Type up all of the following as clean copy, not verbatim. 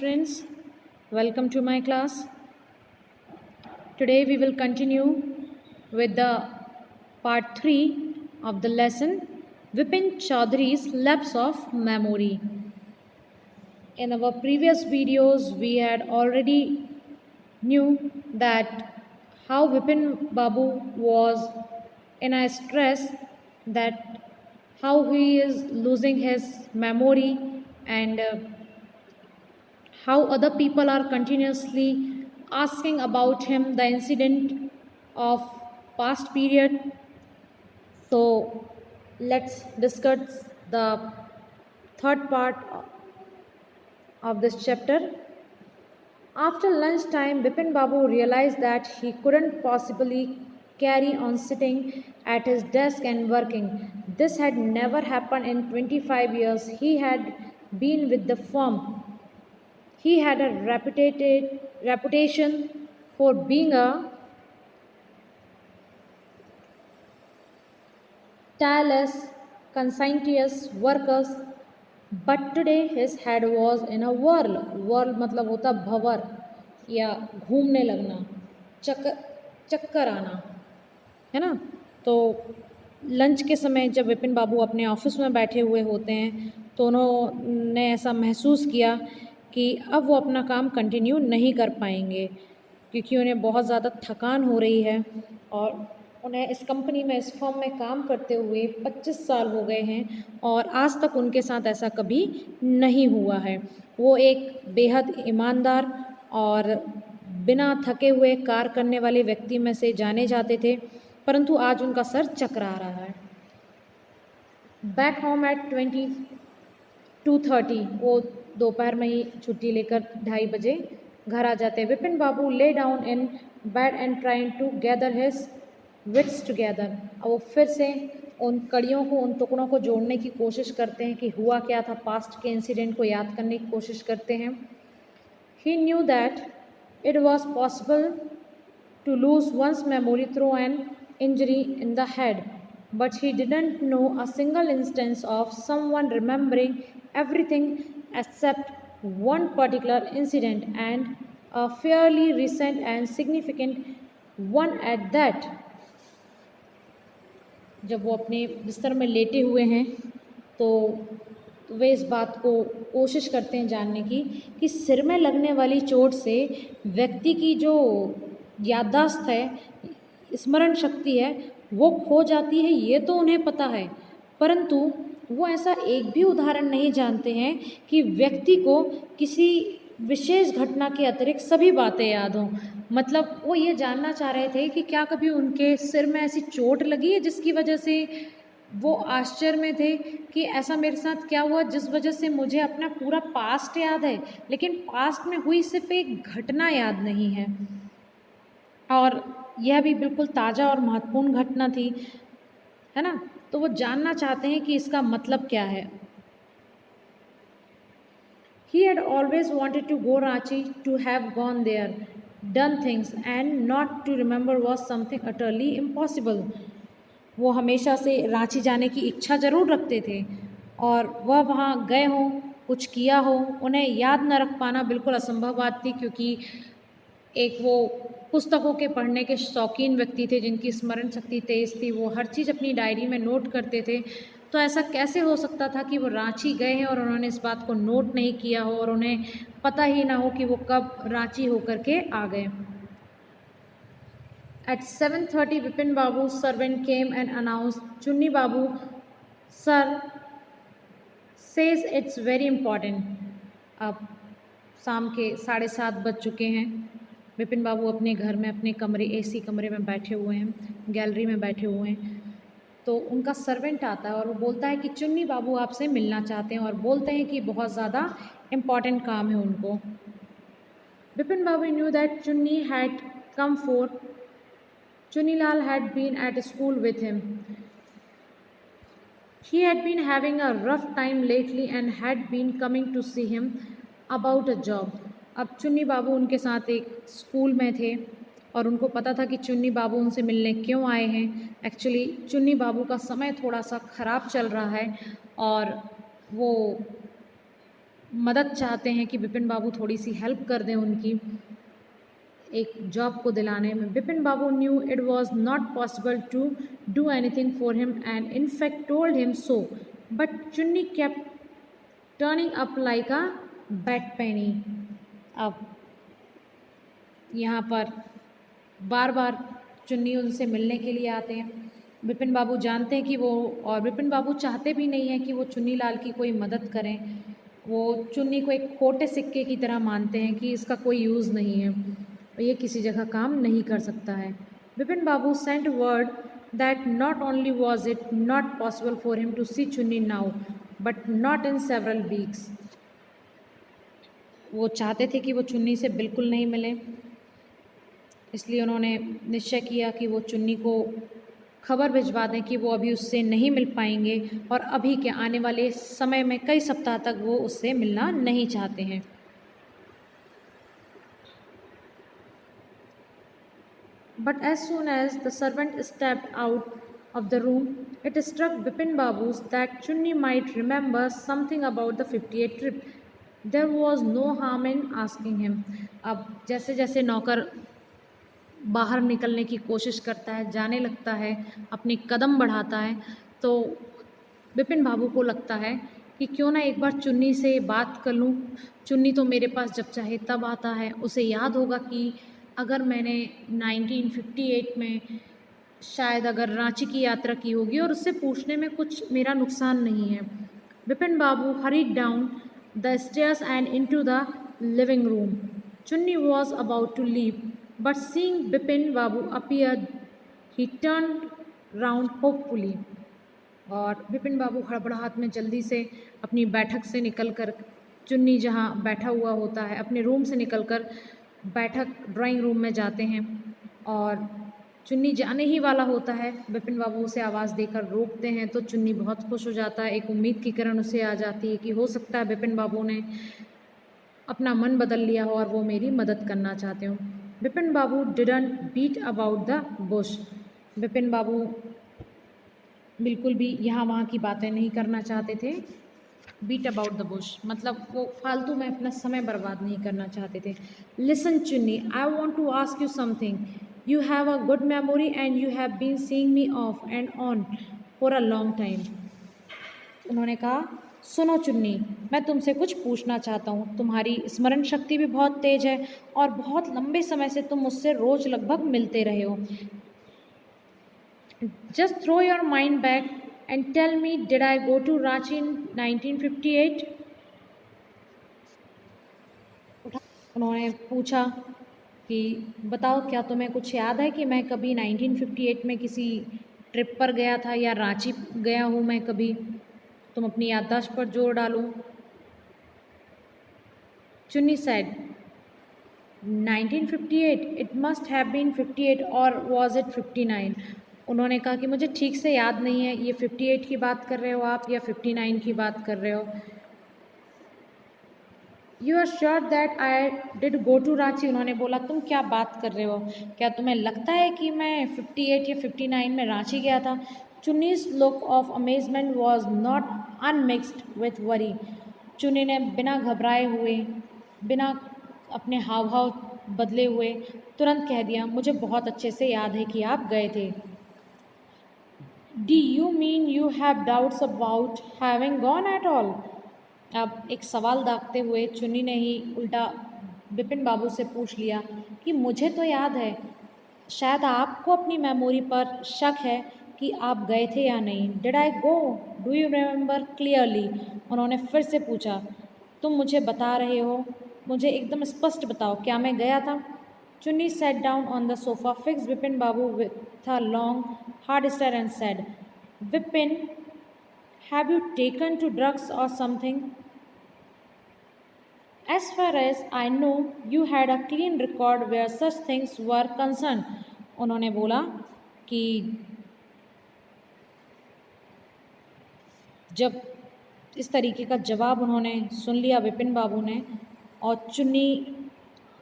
students, welcome to my class. Today we will continue with the part 3 of the lesson Vipin Chaudhary's Lapse of Memory. In our previous videos we had already knew that how Vipin Babu was in a stress, that how he is losing his memory and how other people are continuously asking about him, the incident of past period. So let's discuss the third part of this chapter. After lunchtime, Bipin Babu realized that he couldn't possibly carry on sitting at his desk and working. This had never happened in 25 years. He had been with the firm. He had a reputation for being a tireless, conscientious worker, but today his head was in a whirl. Whirl मतलब होता भंवर या घूमने लगना, चक्कर चक्कर आना, है ना। तो लंच के समय जब विपिन बाबू अपने ऑफिस में बैठे हुए होते हैं तो उन्होंने ऐसा महसूस किया कि अब वो अपना काम कंटिन्यू नहीं कर पाएंगे क्योंकि उन्हें बहुत ज़्यादा थकान हो रही है और उन्हें इस कंपनी में, इस फर्म में काम करते हुए 25 साल हो गए हैं और आज तक उनके साथ ऐसा कभी नहीं हुआ है। वो एक बेहद ईमानदार और बिना थके हुए कार्य करने वाले व्यक्ति में से जाने जाते थे, परंतु आज उनका सर चकरा रहा है। बैक होम एट 22:30, वो दोपहर में ही छुट्टी लेकर 2:30 बजे घर आ जाते हैं। Vipin Babu lay down in bed and trying to gather his wits together. अब वो फिर से उन कड़ियों को, उन टुकड़ों को जोड़ने की कोशिश करते हैं कि हुआ क्या था, पास्ट के इंसिडेंट को याद करने की कोशिश करते हैं। He knew that it was possible to lose one's memory through an injury in the head, but he didn't know a single instance of someone remembering everything except one particular incident, and a fairly recent and significant one at that. जब वो अपने बिस्तर में लेटे हुए हैं तो वे इस बात को कोशिश करते हैं जानने की कि सिर में लगने वाली चोट से व्यक्ति की जो याददाश्त है, स्मरण शक्ति है, वो खो जाती है, ये तो उन्हें पता है, परंतु वो ऐसा एक भी उदाहरण नहीं जानते हैं कि व्यक्ति को किसी विशेष घटना के अतिरिक्त सभी बातें याद हों। मतलब वो ये जानना चाह रहे थे कि क्या कभी उनके सिर में ऐसी चोट लगी है जिसकी वजह से वो आश्चर्य में थे कि ऐसा मेरे साथ क्या हुआ जिस वजह से मुझे अपना पूरा पास्ट याद है, लेकिन पास्ट में हुई सिर्फ एक घटना याद नहीं है, और यह भी बिल्कुल ताज़ा और महत्वपूर्ण घटना थी, है ना। तो वो जानना चाहते हैं कि इसका मतलब क्या है। He had always wanted to go Ranchi, to have gone there, done things, and not to remember was something utterly impossible. वो हमेशा से रांची जाने की इच्छा ज़रूर रखते थे और वह वहाँ गए हों, कुछ किया हो, उन्हें याद न रख पाना बिल्कुल असंभव बात थी, क्योंकि एक वो पुस्तकों के पढ़ने के शौकीन व्यक्ति थे जिनकी स्मरण शक्ति तेज़ थी, वो हर चीज़ अपनी डायरी में नोट करते थे। तो ऐसा कैसे हो सकता था कि वो रांची गए हैं और उन्होंने इस बात को नोट नहीं किया हो और उन्हें पता ही ना हो कि वो कब रांची होकर के आ गए। At 7:30, Vipin Babu's servant came and announced, "Chunni Babu, sir says it's very important." अब शाम के 7:30 बज चुके हैं। विपिन बाबू अपने घर में, अपने कमरे, एसी कमरे में बैठे हुए हैं, गैलरी में बैठे हुए हैं। तो उनका सर्वेंट आता है और वो बोलता है कि चुन्नी बाबू आपसे मिलना चाहते हैं और बोलते हैं कि बहुत ज़्यादा इम्पॉर्टेंट काम है उनको। विपिन बाबू न्यू दैट चुन्नी had come for Chunilal had been at school with him. He had been having a rough time lately and had been coming to see him about a job. अब चुन्नी बाबू उनके साथ एक school में थे और उनको पता था कि चुन्नी बाबू उनसे मिलने क्यों आए हैं। एक्चुअली चुन्नी बाबू का समय थोड़ा सा ख़राब चल रहा है और वो मदद चाहते हैं कि विपिन बाबू थोड़ी सी हेल्प कर दें उनकी एक जॉब को दिलाने में। Vipin Babu knew it was not possible to do anything for him and in fact told him so, but Chunni kept turning up like a bad penny. अब यहाँ पर बार बार चुन्नी उनसे मिलने के लिए आते हैं। विपिन बाबू जानते हैं कि और विपिन बाबू चाहते भी नहीं हैं कि वो चुन्नी लाल की कोई मदद करें। वो चुन्नी को एक खोटे सिक्के की तरह मानते हैं कि इसका कोई यूज़ नहीं है और ये किसी जगह काम नहीं कर सकता है। Vipin Babu sent word that not only was it not possible for him to see Chunni now but not in several weeks. वो चाहते थे कि वो चुन्नी से बिल्कुल नहीं मिले, इसलिए उन्होंने निश्चय किया कि वो चुन्नी को खबर भिजवा दें कि वो अभी उससे नहीं मिल पाएंगे और अभी के आने वाले समय में कई सप्ताह तक वो उससे मिलना नहीं चाहते हैं। But as soon as the servant stepped out of the room, it struck Bipin Babu that Chunni might remember something about the 58 trip. There was no harm in asking him. अब जैसे जैसे नौकर बाहर निकलने की कोशिश करता है, जाने लगता है, अपनी कदम बढ़ाता है, तो विपिन बाबू को लगता है कि क्यों ना एक बार चुन्नी से बात कर लूँ। चुन्नी तो मेरे पास जब चाहे तब आता है। उसे याद होगा कि अगर मैंने 1958 में शायद अगर रांची की यात्रा की होगी और उससे पूछने में कुछ मेरा नुकसान नहीं है। विपिन बाबू hurried down the stairs and into the living room. Chunni was about to leave, but seeing Bipin Babu appear, he turned round hopefully. और विपिन बाबू हड़बड़ाहट में जल्दी से अपनी बैठक से निकलकर चुन्नी जहाँ बैठा हुआ होता है अपने रूम से निकलकर बैठक ड्राइंग रूम में जाते हैं और चुन्नी जाने ही वाला होता है। विपिन बाबू उसे आवाज़ देकर रोकते हैं तो चुन्नी बहुत खुश हो जाता है। एक उम्मीद की किरण उसे आ जाती है कि हो सकता है विपिन बाबू ने अपना मन बदल लिया हो और वो मेरी मदद करना चाहते हो। Vipin Babu didn't beat about the bush. Vipin Babu बिल्कुल भी यहाँ वहाँ की बातें नहीं करना चाहते थे। बीट अबाउट द बुश मतलब वो फालतू में अपना समय बर्बाद नहीं करना चाहते थे। Listen Chunni, I want to ask you something. You have a good memory and you have been seeing me off and on for a long time. उन्होंने कहा, सुनो चुन्नी, मैं तुमसे कुछ पूछना चाहता हूँ। तुम्हारी स्मरण शक्ति भी बहुत तेज है और बहुत लंबे समय से तुम मुझसे रोज लगभग मिलते रहे हो। Just throw your mind back and tell me, did I go to Ranchi in 1958? उन्होंने पूछा कि बताओ क्या तुम्हें कुछ याद है कि मैं कभी 1958 में किसी ट्रिप पर गया था या रांची गया हूँ मैं कभी? तुम अपनी याददाश्त पर जोर डालो। Chunni said, 1958, it must have been 58 और वॉज इट 59? उन्होंने कहा कि मुझे ठीक से याद नहीं है, ये 58 की बात कर रहे हो आप या 59 की बात कर रहे हो? You are sure that I did go to Ranchi? उन्होंने बोला, तुम क्या बात कर रहे हो? क्या तुम्हें लगता है कि मैं 58 या 59 में रांची गया था? Chunni's look of amazement was not unmixed with worry. Chunni ने बिना घबराए हुए, बिना अपने हाव भाव बदले हुए तुरंत कह दिया, मुझे बहुत अच्छे से याद है कि आप गए थे। D you mean you have doubts about having gone at all? अब एक सवाल दागते हुए चुन्नी ने ही उल्टा विपिन बाबू से पूछ लिया कि मुझे तो याद है, शायद आपको अपनी मेमोरी पर शक है कि आप गए थे या नहीं। Did I go? Do you remember clearly? उन्होंने फिर से पूछा, तुम मुझे बता रहे हो, मुझे एकदम स्पष्ट बताओ, क्या मैं गया था? चुन्नी sat down on the sofa, fixed Vipin Babu with a long, hard stare and said, Vipin, have you taken to drugs or something? As far as I know, you had a clean record where such things were concerned. उन्होंने बोला कि जब इस तरीके का जवाब उन्होंने सुन लिया विपिन बाबू ने और चुन्नी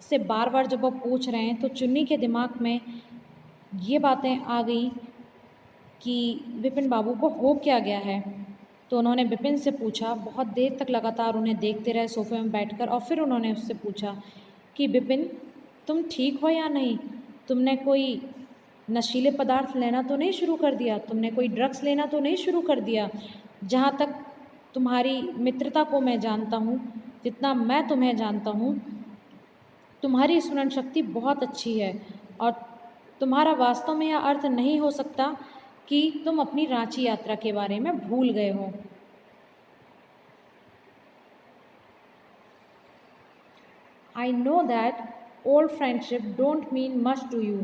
से बार बार जब वो पूछ रहे हैं तो चुन्नी के दिमाग में ये बातें आ गई कि विपिन बाबू को हो क्या गया है। तो उन्होंने विपिन से पूछा, बहुत देर तक लगातार उन्हें देखते रहे सोफे में बैठकर, और फिर उन्होंने उससे पूछा कि विपिन, तुम ठीक हो या नहीं? तुमने कोई नशीले पदार्थ लेना तो नहीं शुरू कर दिया? तुमने कोई ड्रग्स लेना तो नहीं शुरू कर दिया? जहाँ तक तुम्हारी मित्रता को मैं जानता हूँ, जितना मैं तुम्हें जानता हूँ, तुम्हारी स्मरण शक्ति बहुत अच्छी है और तुम्हारा वास्तव में यह अर्थ नहीं हो सकता कि तुम अपनी रांची यात्रा के बारे में भूल गए हो। I know that old friendship don't mean much to you,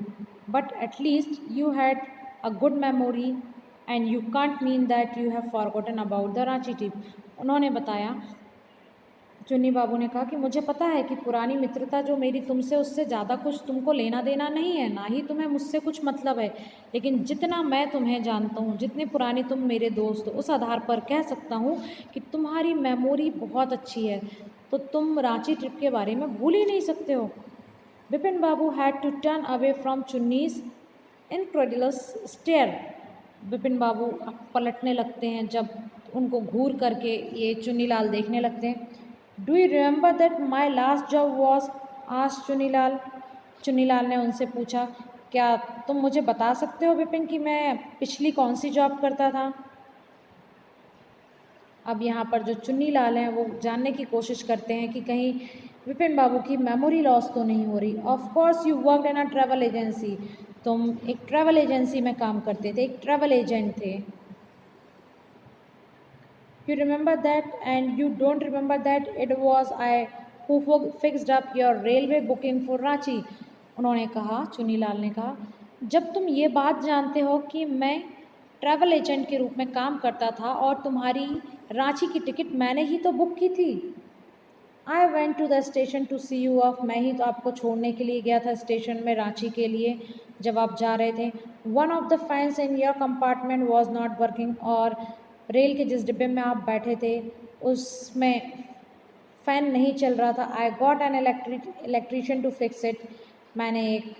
but at least you had a good memory and you can't mean that you have forgotten about the Ranchi trip. उन्होंने बताया, चुन्नी बाबू ने कहा कि मुझे पता है कि पुरानी मित्रता जो मेरी तुमसे, उससे ज़्यादा कुछ तुमको लेना देना नहीं है, ना ही तुम्हें मुझसे कुछ मतलब है, लेकिन जितना मैं तुम्हें जानता हूँ, जितने पुरानी तुम मेरे दोस्त हो, उस आधार पर कह सकता हूँ कि तुम्हारी मेमोरी बहुत अच्छी है, तो तुम रांची ट्रिप के बारे में भूल ही नहीं सकते हो। Vipin Babu had to turn away from Chunni's incredulous stare. Vipin Babu पलटने लगते हैं जब उनको घूर करके ये चुन्नीलाल देखने लगते हैं। Do you remember that my last job was? आज चुन्नीलाल। चुन्नीलाल ने उनसे पूछा, क्या तुम मुझे बता सकते हो विपिन कि मैं पिछली कौन सी जॉब करता था? अब यहाँ पर जो चुन्नीलाल हैं वो जानने की कोशिश करते हैं कि कहीं विपिन बाबू की मेमोरी लॉस तो नहीं हो रही। Of course you worked in a travel agency. तुम एक ट्रैवल एजेंसी में काम करते थे, एक ट्रैवल एजेंट थे। You remember that, and you don't remember that it was I who fixed up your railway booking for Ranchi. उन्होंने कहा, चुन्नीलाल ने कहा, जब तुम ये बात जानते हो कि मैं ट्रैवल एजेंट के रूप में काम करता था और तुम्हारी रांची की टिकट मैंने ही तो बुक की थी। I went to the station to see you off. मैं ही तो आपको छोड़ने के लिए गया था स्टेशन में रांची के लिए जब आप जा रहे थे। One of the fans in your compartment was not working. और रेल के जिस डिब्बे में आप बैठे थे उसमें फ़ैन नहीं चल रहा था। I got an electrician to fix it. मैंने एक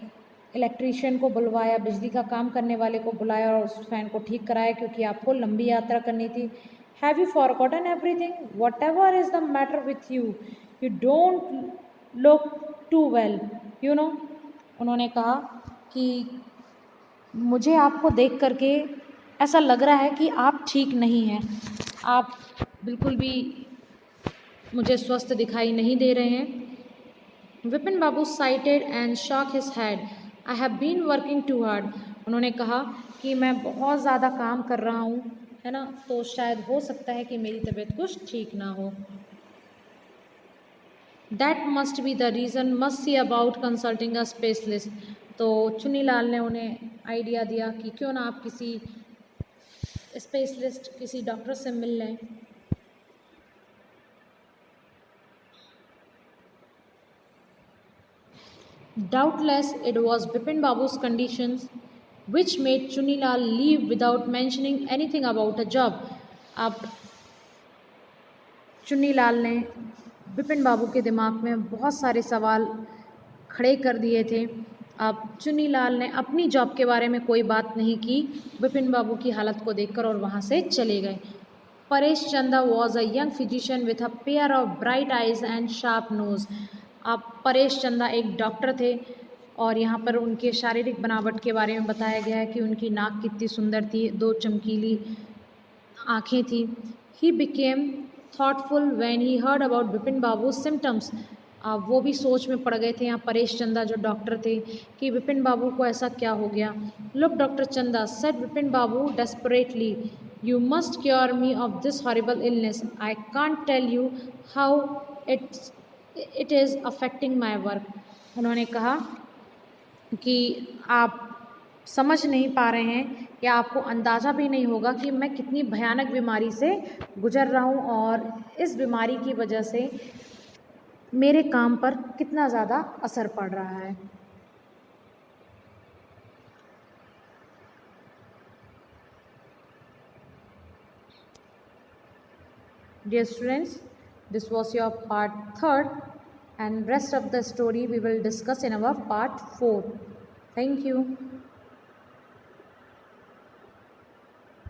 इलेक्ट्रीशियन को बुलवाया, बिजली का काम करने वाले को बुलाया और उस फ़ैन को ठीक कराया क्योंकि आपको लंबी यात्रा करनी थी। Have you forgotten everything? What ever is the matter with you? You don't look too well, you know. उन्होंने कहा कि मुझे आपको देख करके ऐसा लग रहा है कि आप ठीक नहीं हैं, आप बिल्कुल भी मुझे स्वस्थ दिखाई नहीं दे रहे हैं। Vipin Babu sighed and shook his head. I have been working too hard. उन्होंने कहा कि मैं बहुत ज़्यादा काम कर रहा हूँ, है ना, तो शायद हो सकता है कि मेरी तबीयत कुछ ठीक ना हो। That must be the reason, must see about consulting a specialist. तो चुन्नीलाल ने उन्हें आइडिया दिया कि क्यों ना आप किसी स्पेशलिस्ट, किसी डॉक्टर से मिल लें। Doubtless it was Bipin Babu's conditions which made Chunilal leave without mentioning anything about a job. अब चुन्नीलाल ने विपिन बाबू के दिमाग में बहुत सारे सवाल खड़े कर दिए थे। अब चुन्नीलाल ने अपनी जॉब के बारे में कोई बात नहीं की विपिन बाबू की हालत को देखकर और वहाँ से चले गए। Paresh Chanda was a young physician with a pair of bright eyes and sharp nose. अब परेश चंदा एक डॉक्टर थे और यहाँ पर उनके शारीरिक बनावट के बारे में बताया गया है कि उनकी नाक कितनी सुंदर थी, दो चमकीली आँखें थी। He became thoughtful when he heard about Vipin Babu symptoms. वो भी सोच में पड़ गए थे यहाँ परेश चंदा जो डॉक्टर थे कि विपिन बाबू को ऐसा क्या हो गया। लुक डॉक्टर चंदा, said Vipin Babu desperately, you must cure me of this horrible illness. I can't tell you how it is affecting my work. उन्होंने कहा कि आप समझ नहीं पा रहे हैं या आपको अंदाज़ा भी नहीं होगा कि मैं कितनी भयानक बीमारी से गुजर रहा हूँ और इस बीमारी की वजह से मेरे काम पर कितना ज़्यादा असर पड़ रहा है। Dear students, this was your part 3rd and rest of the story we will discuss in our part 4. Thank you.